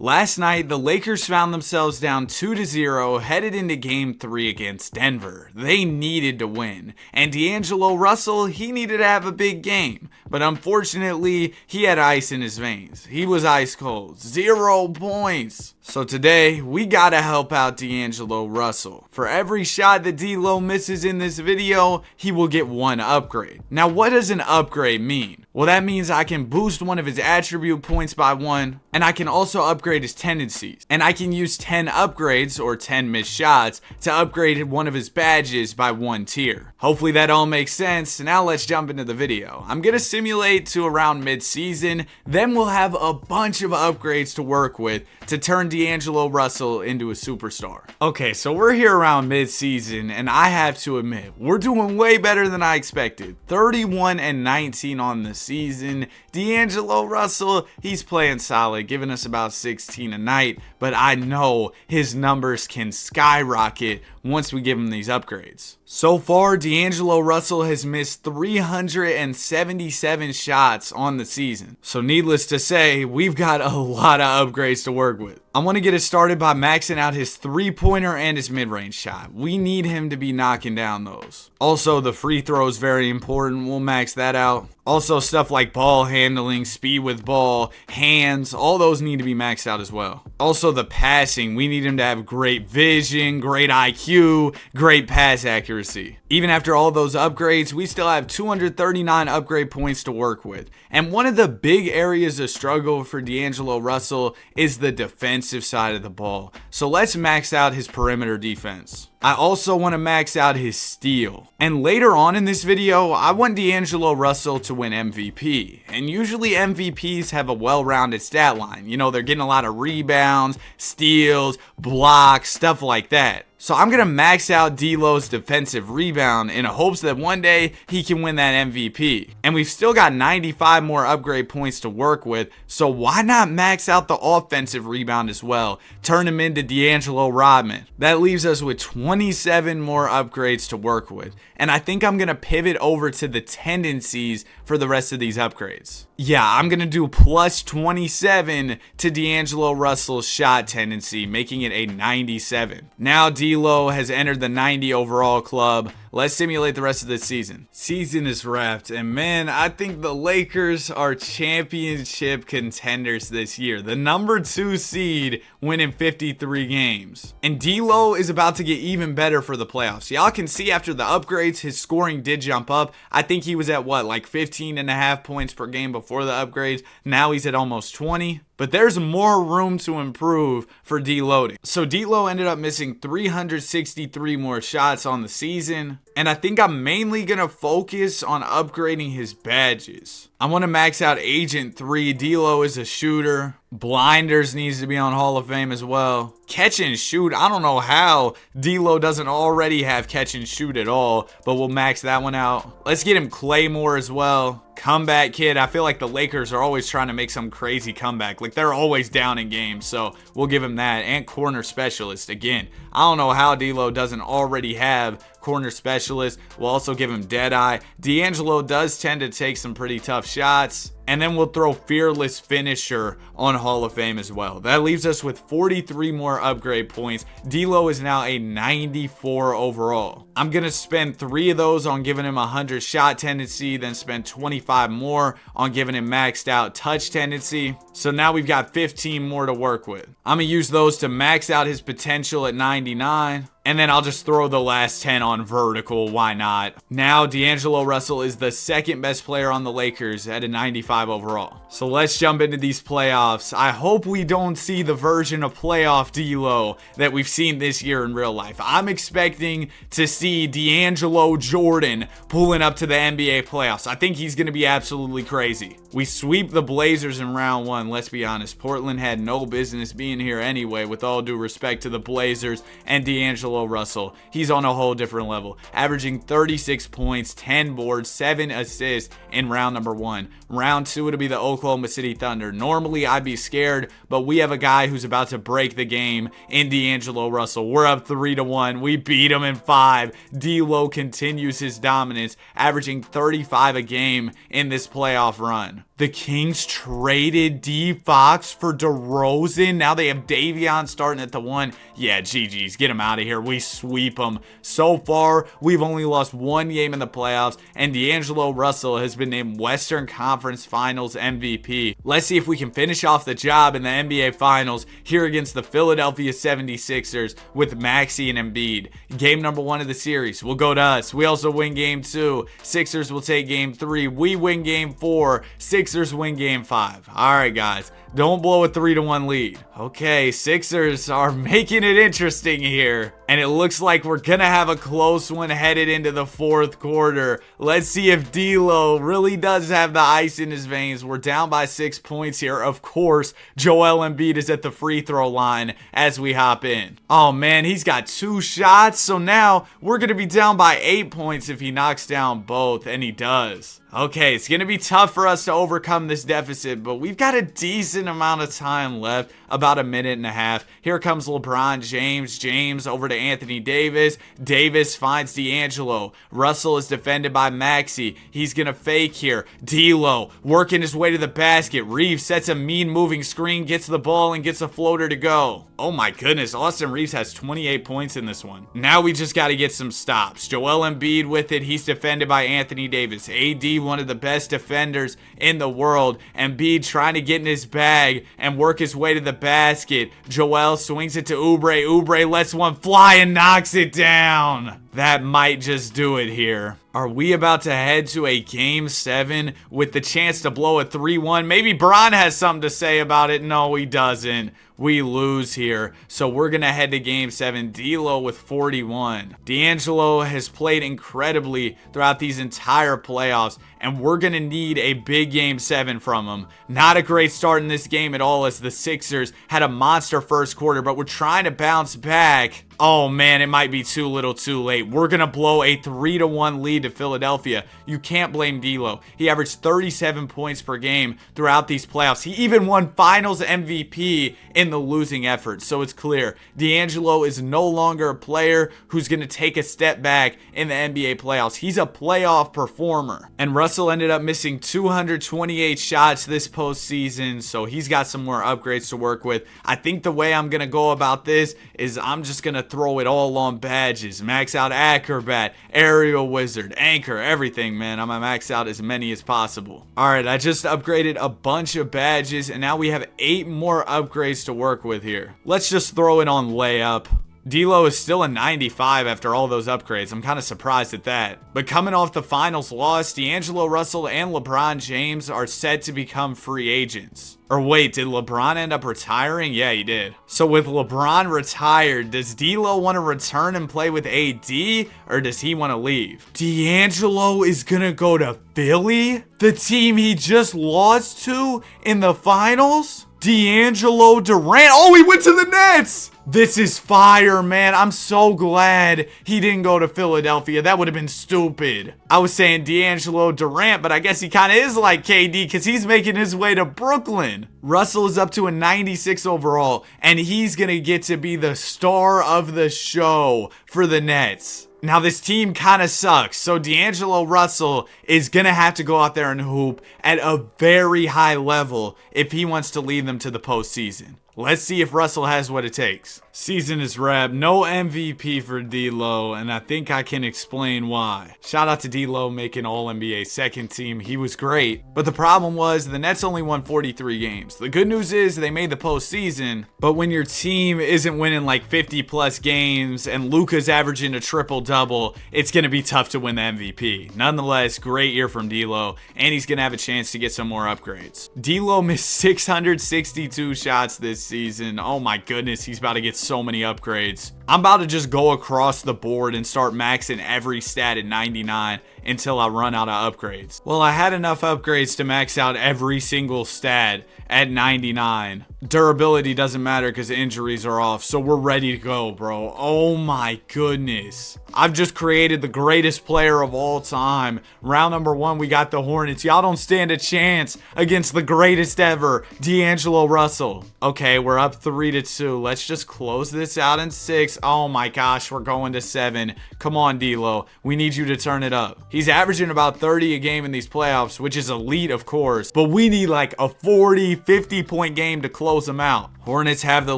Last night, the Lakers found themselves down 2-0 headed into Game 3 against Denver. They needed to win, and D'Angelo Russell, he needed to have a big game. But unfortunately, he had ice in his veins. He was ice cold. 0 points. So today, we gotta help out D'Angelo Russell. For every shot that D-Lo misses in this video, he will get 1 upgrade. Now, what does an upgrade mean? Well, that means I can boost one of his attribute points by 1, and I can also upgrade his tendencies. And I can use 10 upgrades, or 10 missed shots, to upgrade one of his badges by 1 tier. Hopefully that all makes sense. Now let's jump into the video. I'm gonna simulate to around mid-season, then we'll have a bunch of upgrades to work with to turn D'Angelo Russell into a superstar. Okay, so we're here around mid-season, and I have to admit, we're doing way better than I expected. 31-19 on the season. D'Angelo Russell, he's playing solid, giving us about 16 a night, but I know his numbers can skyrocket once we give him these upgrades. So far, D'Angelo Russell has missed 377 shots on the season. So needless to say, we've got a lot of upgrades to work with. I want to get it started by maxing out his 3-pointer and his mid-range shot. We need him to be knocking down those. Also, the free throw is very important. We'll max that out. Also, stuff like ball handling, speed with ball, hands, all those need to be maxed out as well. Also, the passing, we need him to have great vision, great IQ, great pass accuracy. Even after all those upgrades, we still have 239 upgrade points to work with. And one of the big areas of struggle for D'Angelo Russell is the defensive side of the ball. So let's max out his perimeter defense. I also want to max out his steal. And later on in this video, I want D'Angelo Russell to win MVP. And usually MVPs have a well-rounded stat line. You know, they're getting a lot of rebounds, steals, blocks, stuff like that. So I'm going to max out D'Lo's defensive rebound in hopes that one day he can win that MVP. And we've still got 95 more upgrade points to work with, so why not max out the offensive rebound as well? Turn him into D'Angelo Rodman. That leaves us with 27 more upgrades to work with. And I think I'm going to pivot over to the tendencies for the rest of these upgrades. Yeah, I'm going to do plus 27 to D'Angelo Russell's shot tendency, making it a 97. Now D'Lo has entered the 90 overall club. Let's simulate the rest of the season. Season is wrapped, and man, I think the Lakers are championship contenders this year. The number 2 seed winning 53 games. And D'Lo is about to get even better for the playoffs. Y'all can see after the upgrades, his scoring did jump up. I think he was at what, like 15.5 points per game before the upgrades. Now he's at almost 20. But there's more room to improve for D-Lo. So D-Lo ended up missing 363 more shots on the season. And I think I'm mainly going to focus on upgrading his badges. I want to max out Agent 3. D-Lo is a shooter. Blinders needs to be on Hall of Fame as well. Catch and shoot. I don't know how D-Lo doesn't already have catch and shoot at all, but we'll max that one out. Let's get him Claymore as well. Comeback kid. I feel like the Lakers are always trying to make some crazy comeback. Like they're always down in games, so we'll give him that. And corner specialist again. I don't know how D-Lo doesn't already have corner specialist. We'll also give him Deadeye. D'Angelo does tend to take some pretty tough shots. And then we'll throw Fearless Finisher on Hall of Fame as well. That leaves us with 43 more upgrade points. D'Lo is now a 94 overall. I'm going to spend 3 of those on giving him 100 shot tendency, then spend 25 more on giving him maxed out touch tendency. So now we've got 15 more to work with. I'm going to use those to max out his potential at 99. And then I'll just throw the last 10 on vertical. Why not? Now D'Angelo Russell is the second best player on the Lakers at a 95 overall. So let's jump into these playoffs. I hope we don't see the version of playoff D'Lo that we've seen this year in real life. I'm expecting to see D'Angelo Jordan pulling up to the NBA playoffs. I think he's going to be absolutely crazy. We sweep the Blazers in round 1. Let's be honest. Portland had no business being here anyway, with all due respect to the Blazers and D'Angelo Russell. He's on a whole different level, averaging 36 points, 10 boards, 7 assists in round number 1. Round 2, it'll be the Oklahoma City Thunder. Normally, I'd be scared, but we have a guy who's about to break the game in D'Angelo Russell. We're up 3-1. We beat him in 5. D'Lo continues his dominance, averaging 35 a game in this playoff run. The Kings traded D Fox for DeRozan. Now they have Davion starting at the 1. Yeah, GG's. Get him out of here. We sweep them. So far, we've only lost one game in the playoffs, and D'Angelo Russell has been named Western Conference Finals MVP. Let's see if we can finish off the job in the NBA Finals here against the Philadelphia 76ers with Maxey and Embiid. Game number 1 of the series will go to us. We also win game 2. Sixers will take game 3. We win game 4. Sixers win game 5. All right, guys. Don't blow a 3-1 lead. Okay, Sixers are making it interesting here. And it looks like we're going to have a close one headed into the 4th quarter. Let's see if D'Lo really does have the ice in his veins. We're down by 6 points here. Of course, Joel Embiid is at the free throw line as we hop in. Oh, man, he's got 2 shots. So now we're going to be down by 8 points if he knocks down both, and he does. Okay, it's going to be tough for us to overcome this deficit, but we've got a decent amount of time left, about a minute and a half. Here comes LeBron James. James over to Anthony Davis. Davis finds D'Angelo. Russell is defended by Maxey. He's going to fake here. D'Lo working his way to the basket. Reeves sets a mean moving screen, gets the ball, and gets a floater to go. Oh my goodness, Austin Reeves has 28 points in this one. Now we just got to get some stops. Joel Embiid with it. He's defended by Anthony Davis. AD, one of the best defenders in the world. Embiid trying to get in his bag and work his way to the basket. Joel swings it to Oubre. Oubre lets one fly and knocks it down. That might just do it here. Are we about to head to a game 7 with the chance to blow a 3-1? Maybe Bron has something to say about it. No, he doesn't. We lose here. So we're going to head to game 7. D'Lo with 41. D'Angelo has played incredibly throughout these entire playoffs, and we're going to need a big game 7 from him. Not a great start in this game at all, as the Sixers had a monster first quarter, but we're trying to bounce back. Oh man, it might be too little too late. We're going to blow a 3-1 lead to Philadelphia. You can't blame D'Lo. He averaged 37 points per game throughout these playoffs. He even won Finals MVP in the losing effort. So it's clear D'Angelo is no longer a player who's going to take a step back in the NBA playoffs. He's a playoff performer. And Russell ended up missing 228 shots this postseason, so he's got some more upgrades to work with. I think the way I'm going to go about this is I'm just going to throw it all on badges. Max out Acrobat, Aerial Wizard, Anchor, everything, man. I'm going to max out as many as possible. Alright, I just upgraded a bunch of badges, and now we have 8 more upgrades to work with here. Let's just throw it on layup. D'Lo is still a 95 after all those upgrades. I'm kind of surprised at that. But coming off the finals loss, D'Angelo Russell and LeBron James are set to become free agents. Or wait, did LeBron end up retiring? Yeah, he did. So with LeBron retired, does D'Lo want to return and play with AD, or does he want to leave? D'Angelo is gonna go to Philly? The team he just lost to in the finals? D'Angelo Durant. Oh, he went to the Nets. This is fire, man. I'm so glad he didn't go to Philadelphia. That would have been stupid. I was saying D'Angelo Durant, but I guess he kind of is like KD because he's making his way to Brooklyn. Russell is up to a 96 overall, and he's going to get to be the star of the show for the Nets. Now, this team kind of sucks, so D'Angelo Russell is going to have to go out there and hoop at a very high level if he wants to lead them to the postseason. Let's see if Russell has what it takes. Season is wrapped. No MVP for D'Lo, and I think I can explain why. Shout out to D'Lo making All-NBA second team. He was great, but the problem was the Nets only won 43 games. The good news is they made the postseason, but when your team isn't winning like 50-plus games and Luka's averaging a triple-double, it's going to be tough to win the MVP. Nonetheless, great year from D'Lo, and he's going to have a chance to get some more upgrades. D'Lo missed 662 shots this season. Oh my goodness, he's about to get so many upgrades. I'm about to just go across the board and start maxing every stat at 99 until I run out of upgrades. Well, I had enough upgrades to max out every single stat at 99. Durability doesn't matter because injuries are off, so we're ready to go, bro. Oh my goodness. I've just created the greatest player of all time. Round number 1, we got the Hornets. Y'all don't stand a chance against the greatest ever, D'Angelo Russell. Okay, we're up 3-2. Let's just close this out in 6. Oh my gosh, we're going to 7. Come on, D'Lo. We need you to turn it up. He's averaging about 30 a game in these playoffs, which is elite, of course. But we need like a 40, 50-point game to close him out. Hornets have the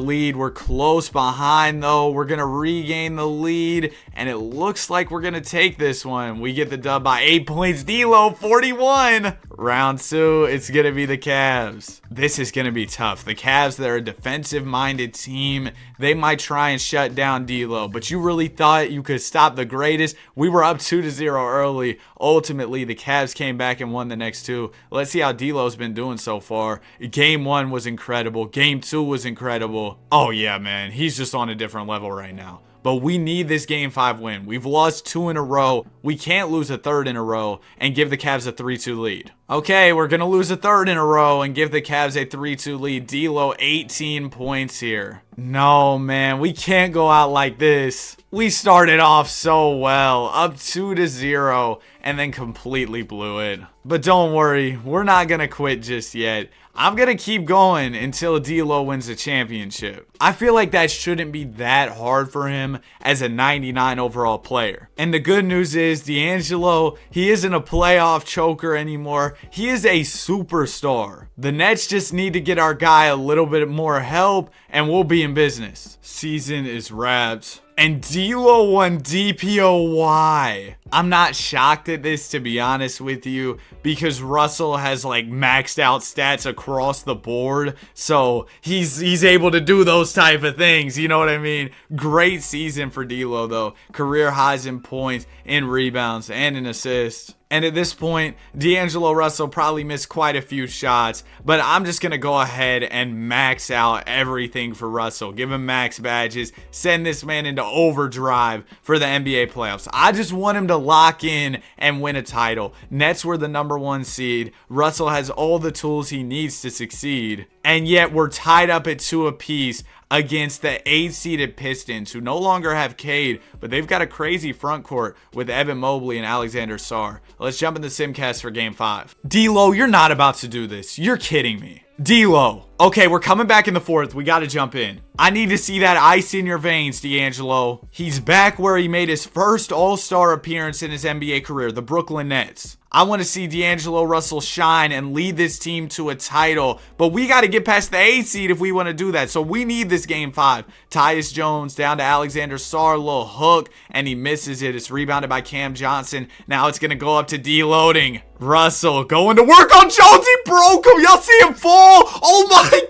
lead. We're close behind, though. We're going to regain the lead, and it looks like we're going to take this one. We get the dub by 8 points. D'Lo, 41. Round 2, it's going to be the Cavs. This is going to be tough. The Cavs, they're a defensive-minded team. They might try and shut down D'Lo, but you really thought you could stop the greatest? We were up 2-0 early. Ultimately, the Cavs came back and won the next 2. Let's see how D'Lo's been doing so far. Game 1 was incredible. Game 2 was incredible. Oh, yeah, man. He's just on a different level right now. But we need this Game 5 win. We've lost 2 in a row. We can't lose a third in a row and give the Cavs a 3-2 lead. Okay, we're going to lose a third in a row and give the Cavs a 3-2 lead. D'Lo, 18 points here. No, man, we can't go out like this. We started off so well, up 2-0, and then completely blew it. But don't worry, we're not going to quit just yet. I'm going to keep going until D'Lo wins the championship. I feel like that shouldn't be that hard for him as a 99 overall player. And the good news is D'Angelo, he isn't a playoff choker anymore. He is a superstar. The Nets just need to get our guy a little bit more help and we'll be in business. Season is wrapped. And D'Lo won DPOY. I'm not shocked at this, to be honest with you, because Russell has like maxed out stats across the board. So he's able to do those type of things. You know what I mean? Great season for D'Lo though. Career highs in points, in rebounds, and in assists. And at this point, D'Angelo Russell probably missed quite a few shots, but I'm just going to go ahead and max out everything for Russell. Give him max badges, send this man into overdrive for the NBA playoffs. I just want him to lock in and win a title. Nets were the #1 seed. Russell has all the tools he needs to succeed. And yet we're tied up at 2 apiece against the 8-seeded Pistons, who no longer have Cade, but they've got a crazy front court with Evan Mobley and Alexander Sarr. Let's jump in the Simcast for Game 5. D'Lo, you're not about to do this. You're kidding me. D'Lo. Okay, we're coming back in the 4th. We got to jump in. I need to see that ice in your veins, D'Angelo. He's back where he made his first All-Star appearance in his NBA career, the Brooklyn Nets. I want to see D'Angelo Russell shine and lead this team to a title, but we got to get past the 8 seed if we want to do that. So we need this Game 5. Tyus Jones down to Alexander Sarr, little hook, and he misses it. It's rebounded by Cam Johnson. Now it's going to go up to deloading. Russell going to work on Jones. He broke him. Y'all see him fall? Oh my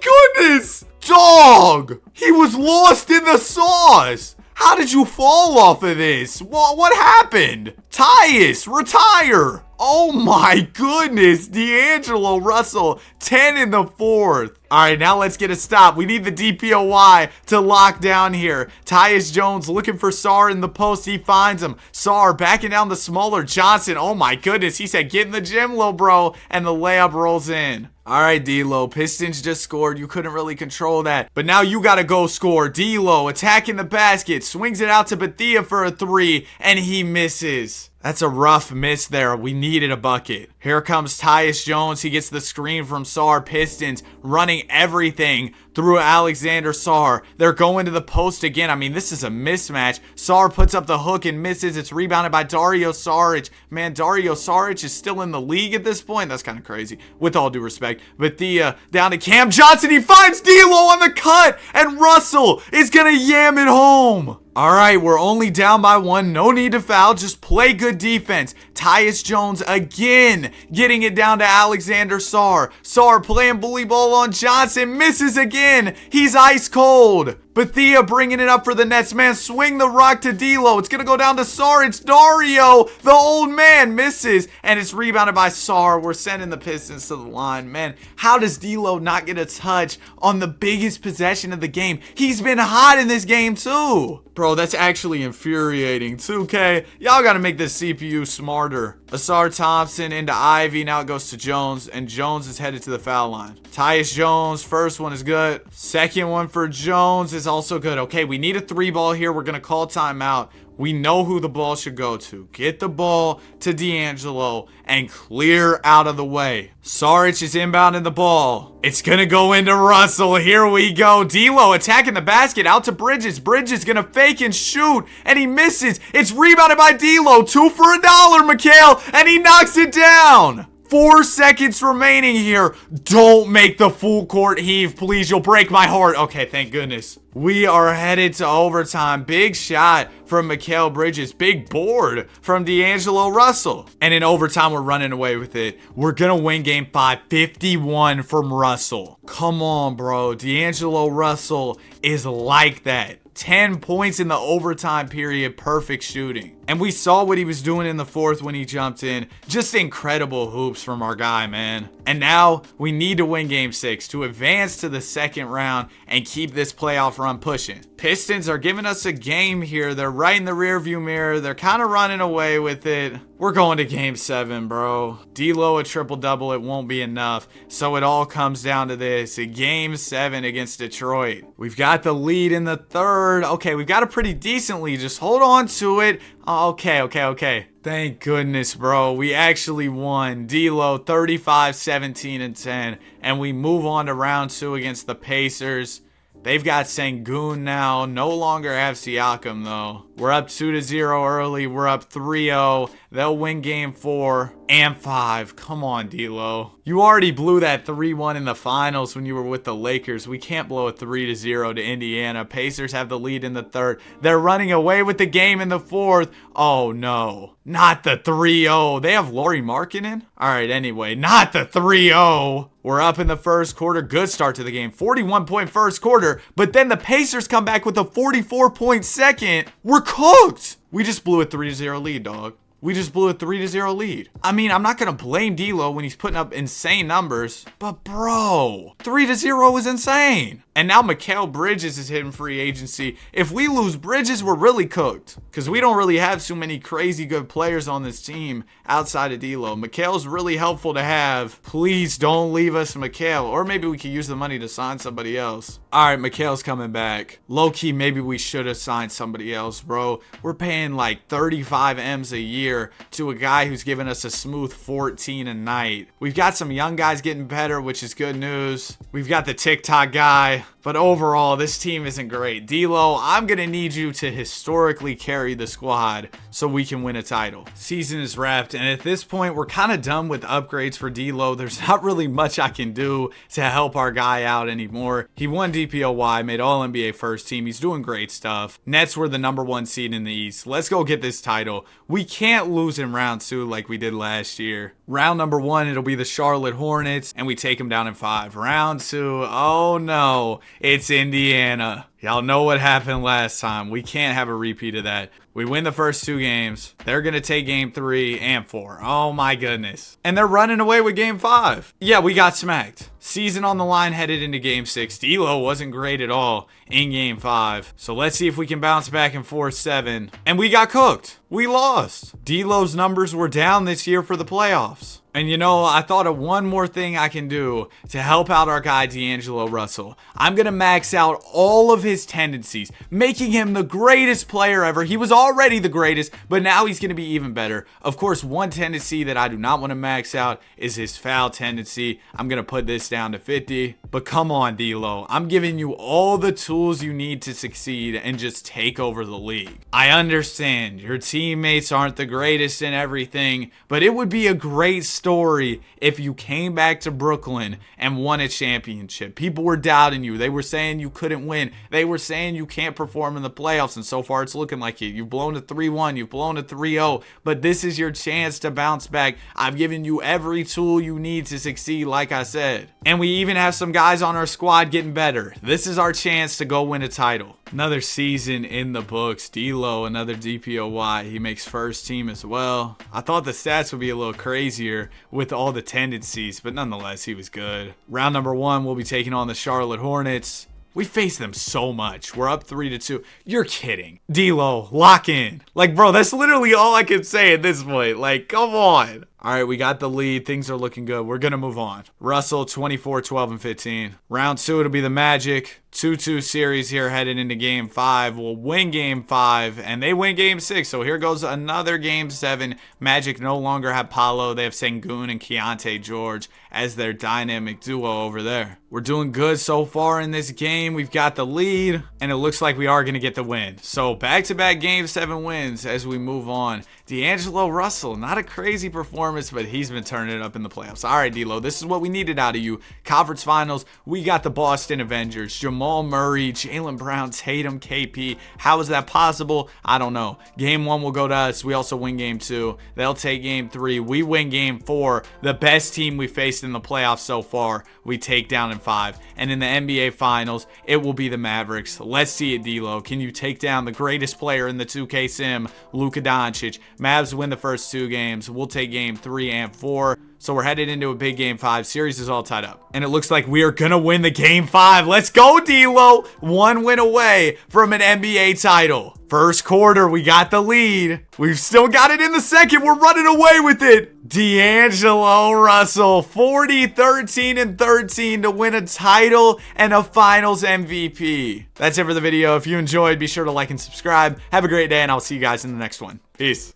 goodness. Dog. He was lost in the sauce. How did you fall off of this? What happened? Tyus, retire. Oh my goodness. D'Angelo Russell, 10 in the 4th. All right, now let's get a stop. We need the DPOY to lock down here. Tyus Jones looking for Sarr in the post. He finds him. Sarr backing down the smaller Johnson. Oh my goodness. He said, get in the gym, little bro. And the layup rolls in. All right, D'Lo. Pistons just scored. You couldn't really control that. But now you got to go score. D'Lo attacking the basket. Swings it out to Bethea for a 3. And he misses. That's a rough miss there. We needed a bucket. Here comes Tyus Jones. He gets the screen from Sarr. Pistons running everything through Alexander Sarr. They're going to the post again. I mean, this is a mismatch. Sarr puts up the hook and misses. It's rebounded by Dario Saric. Man, Dario Saric is still in the league at this point. That's kind of crazy, with all due respect. Bethea down to Cam Johnson. He finds D'Lo on the cut, and Russell is going to yam it home. All right, we're only down by 1. No need to foul. Just play good defense. Tyus Jones again getting it down to Alexander Sarr. Sarr playing bully ball on Johnson. Misses again. He's ice cold. Bethea bringing it up for the Nets. Man, swing the rock to D'Lo. It's going to go down to Sarr. It's Dario. The old man misses. And it's rebounded by Sarr. We're sending the Pistons to the line. Man, how does D'Lo not get a touch on the biggest possession of the game? He's been hot in this game too. Bro, that's actually infuriating. 2K, y'all got to make this CPU smarter. Asar Thompson into Ivy. Now it goes to Jones. And Jones is headed to the foul line. Tyus Jones, first one is good. Second one for Jones is also good. Okay, we need a 3 ball here. We're going to call timeout. We know who the ball should go to. Get the ball to D'Angelo and clear out of the way. Saric is inbounding the ball. It's going to go into Russell. Here we go. D'Lo attacking the basket out to Bridges. Bridges going to fake and shoot, and he misses. It's rebounded by D'Lo. 2 for $1, Mikal, and he knocks it down. 4 seconds remaining here. Don't make the full court heave, please. You'll break my heart. Okay, thank goodness. We are headed to overtime. Big shot from Mikal Bridges. Big board from D'Angelo Russell. And in overtime, we're running away with it. We're going to win game 5. 51 from Russell. Come on, bro. D'Angelo Russell is like that. 10 points in the overtime period. Perfect shooting. And we saw what he was doing in the fourth when he jumped in. Just incredible hoops from our guy, man. And now we need to win game 6 to advance to the second round and keep this playoff run pushing. Pistons are giving us a game here. They're right in the rearview mirror. They're kind of running away with it. We're going to game 7, bro. D'Lo a triple-double. It won't be enough. So it all comes down to this. Game 7 against Detroit. We've got the lead in the third. Okay, we've got a pretty decent lead. Just hold on to it. Okay. Thank goodness, bro. We actually won. D'Lo 35, 17, and 10. And we move on to round 2 against the Pacers. They've got Sengun now. No longer have Siakam, though. We're up 2-0 early. We're up 3-0. They'll win game 4 and 5. Come on, D'Lo. You already blew that 3-1 in the finals when you were with the Lakers. We can't blow a 3-0 to Indiana. Pacers have the lead in the third. They're running away with the game in the fourth. Oh, no. Not the 3-0. They have Lauri Markkanen? All right, anyway. Not the 3-0. We're up in the first quarter. Good start to the game. 41-point first quarter. But then the Pacers come back with a 44-point second. We're cooked. We just blew a 3-0 lead, dog. We just blew a 3-0 lead. I mean, I'm not going to blame D'Lo when he's putting up insane numbers, but bro, 3-0 is insane. And now Mikal Bridges is hitting free agency. If we lose Bridges, we're really cooked because we don't really have too many crazy good players on this team outside of D'Lo. Mikal's really helpful to have. Please don't leave us, Mikal. Or maybe we could use the money to sign somebody else. All right, Mikal's coming back. Low-key, maybe we should have signed somebody else, bro. We're paying like 35 M's a year to a guy who's giving us a smooth 14 a night. We've got some young guys getting better, which is good news. We've got the TikTok guy. But overall, this team isn't great. D'Lo, I'm going to need you to historically carry the squad so we can win a title. Season is wrapped, and at this point, we're kind of done with upgrades for D'Lo. There's not really much I can do to help our guy out anymore. He won DPOY, made All-NBA first team. He's doing great stuff. Nets were the #1 seed in the East. Let's go get this title. We can't lose in round 2 like we did last year. Round #1, it'll be the Charlotte Hornets, and we take them down in 5. Round 2, oh no. It's Indiana. Y'all know what happened last time. We can't have a repeat of that. We win the first 2 games. They're going to take game 3 and 4. Oh my goodness. And they're running away with game 5. Yeah, we got smacked. Season on the line headed into game 6. D'Lo wasn't great at all in game 5. So let's see if we can bounce back in 4-7. And we got cooked. We lost. D'Lo's numbers were down this year for the playoffs. And you know, I thought of one more thing I can do to help out our guy D'Angelo Russell. I'm going to max out all of his tendencies, making him the greatest player ever. He was already the greatest, but now he's going to be even better. Of course, one tendency that I do not want to max out is his foul tendency. I'm going to put this down to 50. But come on, D'Lo. I'm giving you all the tools you need to succeed and just take over the league. I understand your teammates aren't the greatest in everything, but it would be a great story if you came back to Brooklyn and won a championship. People were doubting you. They were saying you couldn't win. They were saying you can't perform in the playoffs, and so far it's looking like it. You've blown a 3-1. You've blown a 3-0, but this is your chance to bounce back. I've given you every tool you need to succeed, like I said. And we even have some guys on our squad getting better. This is our chance to go win a title. Another season in the books. D'Lo, another DPOY. He makes first team as well. I thought the stats would be a little crazier with all the tendencies, but nonetheless, he was good. Round #1, we'll be taking on the Charlotte Hornets. We face them so much. We're up 3-2. You're kidding. D'Lo, lock in. Like, bro, that's literally all I can say at this point. Like, come on. All right, we got the lead. Things are looking good. We're going to move on. Russell, 24, 12, and 15. Round 2, it'll be the Magic. 2-2 series here headed into game 5. We'll win game 5, and they win game 6. So here goes another game 7. Magic no longer have Paolo. They have Sengun and Keontae George as their dynamic duo over there. We're doing good so far in this game. We've got the lead, and it looks like we are going to get the win. So back-to-back game 7 wins as we move on. D'Angelo Russell, not a crazy performance, but he's been turning it up in the playoffs. All right, D'Lo, this is what we needed out of you. Conference Finals, we got the Boston Avengers. Jamal Murray, Jaylen Brown, Tatum, KP. How is that possible? I don't know. Game 1 will go to us. We also win game 2. They'll take game 3. We win game 4. The best team we faced in the playoffs so far, we take down in 5. And in the NBA Finals, it will be the Mavericks. Let's see it, D'Lo. Can you take down the greatest player in the 2K sim, Luka Doncic? Mavs win the first 2 games. We'll take game 3 and 4. So we're headed into a big game 5. Series is all tied up. And it looks like we are going to win the game 5. Let's go, D'Lo. 1 win away from an NBA title. First quarter, we got the lead. We've still got it in the second. We're running away with it. D'Angelo Russell, 40, 13, and 13 to win a title and a finals MVP. That's it for the video. If you enjoyed, be sure to like and subscribe. Have a great day, and I'll see you guys in the next one. Peace.